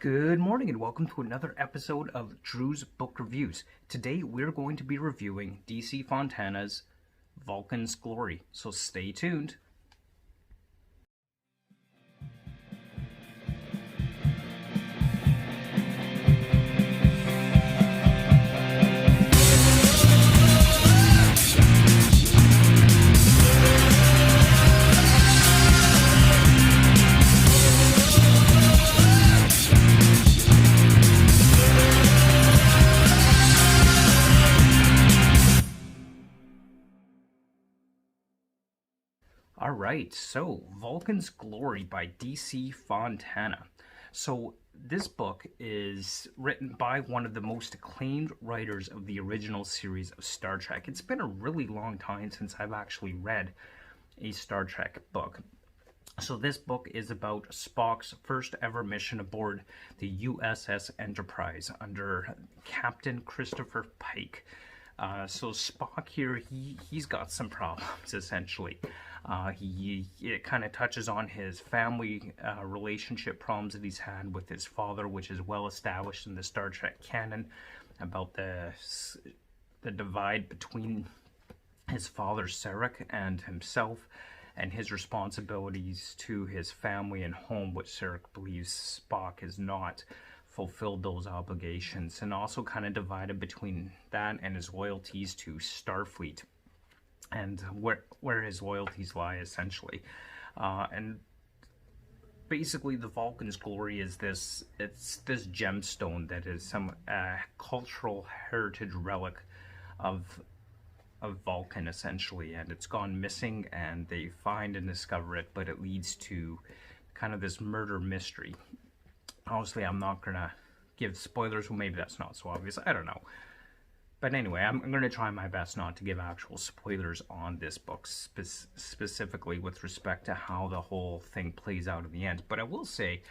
Good morning and welcome to another episode of Drew's Book Reviews. Today we're going to be reviewing D.C.Fontana's Vulcans Glory, so stay tuned. Alright, so Vulcans Glory by D.C.Fontana. So this book is written by one of the most acclaimed writers of the original series of Star Trek. It's been a really long time since I've actually read a Star Trek book. So this book is about Spock's first ever mission aboard the USS Enterprise under Captain Christopher Pike. So Spock here, he's got some problems, essentially. It kind of touches on his family relationship problems that he's had with his father, which is well established in the Star Trek canon, about the divide between his father Sarek and himself, and his responsibilities to his family and home, which Sarek believes Spock has not fulfilled those obligations, and also kind of divided between that and his loyalties to Starfleet, and where his loyalties lie, essentially. And basically the Vulcan's Glory is this gemstone that is some cultural heritage relic of Vulcan, essentially, and it's gone missing, and they find and discover it, but it leads to kind of this murder mystery. Obviously, I'm not gonna give spoilers. Well, maybe that's not so obvious, I don't know. But anyway, I'm gonna try my best not to give actual spoilers on this book, specifically with respect to how the whole thing plays out in the end. But I will say,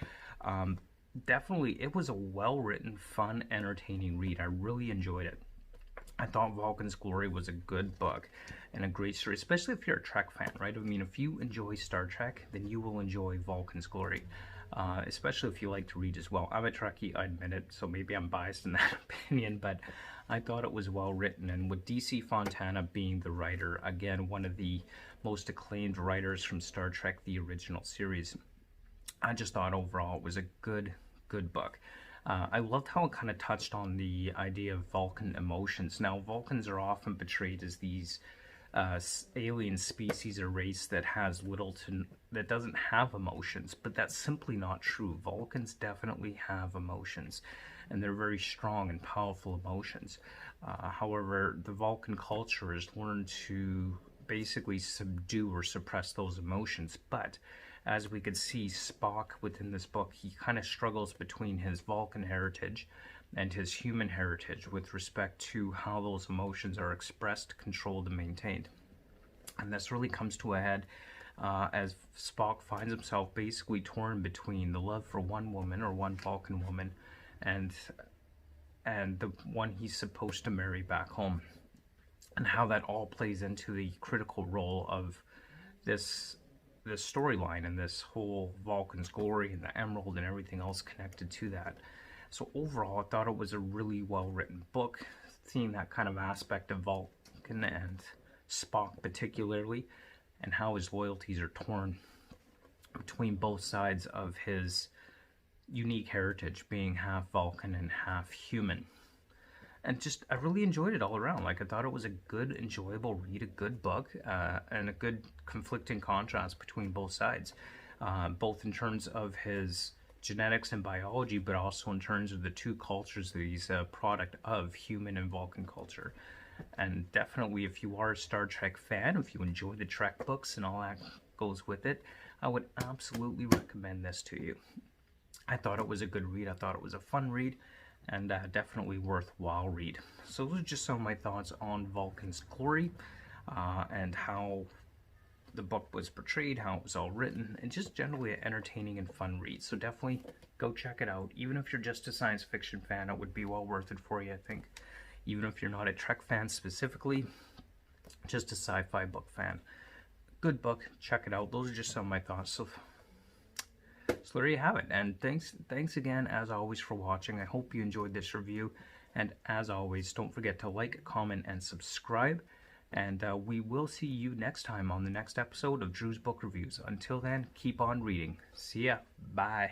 definitely, it was a well-written, fun, entertaining read. I really enjoyed it. I thought Vulcan's Glory was a good book and a great story, especially if you're a Trek fan, right? I mean, if you enjoy Star Trek, then you will enjoy Vulcan's Glory, especially if you like to read as well. I'm a Trekkie, I admit it, so maybe I'm biased in that opinion, but I thought it was well written. And with D.C.Fontana being the writer, again, one of the most acclaimed writers from Star Trek, the original series, I just thought overall it was a good book. I loved how it kind of touched on the idea of Vulcan emotions. Now, Vulcans are often portrayed as these alien species or race that has that doesn't have emotions, but that's simply not true. Vulcans definitely have emotions, and they're very strong and powerful emotions. However, the Vulcan culture has learned to basically subdue or suppress those emotions, but as we could see, Spock within this book, he kind of struggles between his Vulcan heritage and his human heritage with respect to how those emotions are expressed, controlled, and maintained. And this really comes to a head as Spock finds himself basically torn between the love for one woman, or one Vulcan woman, and the one he's supposed to marry back home, and how that all plays into the critical role of this storyline and this whole Vulcan's Glory and the Emerald and everything else connected to that. So overall, I thought it was a really well-written book, seeing that kind of aspect of Vulcan and Spock particularly, and how his loyalties are torn between both sides of his unique heritage, being half Vulcan and half human. And just, I really enjoyed it all around. Like, I thought it was a good, enjoyable read, a good book, and a good conflicting contrast between both sides, both in terms of his genetics and biology, but also in terms of the two cultures that he's a product of, human and Vulcan culture. And definitely, if you are a Star Trek fan, if you enjoy the Trek books and all that goes with it, I would absolutely recommend this to you. I thought it was a good read. I thought it was a fun read, and definitely worthwhile read. So those are just some of my thoughts on Vulcan's Glory, and how the book was portrayed, how it was all written, and just generally an entertaining and fun read. So definitely go check it out. Even if you're just a science fiction fan, it would be well worth it for you, I think. Even if you're not a Trek fan specifically, just a sci-fi book fan. Good book, check it out. Those are just some of my thoughts. So there you have it. And thanks again, as always, for watching. I hope you enjoyed this review. And as always, don't forget to like, comment, and subscribe. And we will see you next time on the next episode of Drew's Book Reviews. Until then, keep on reading. See ya. Bye.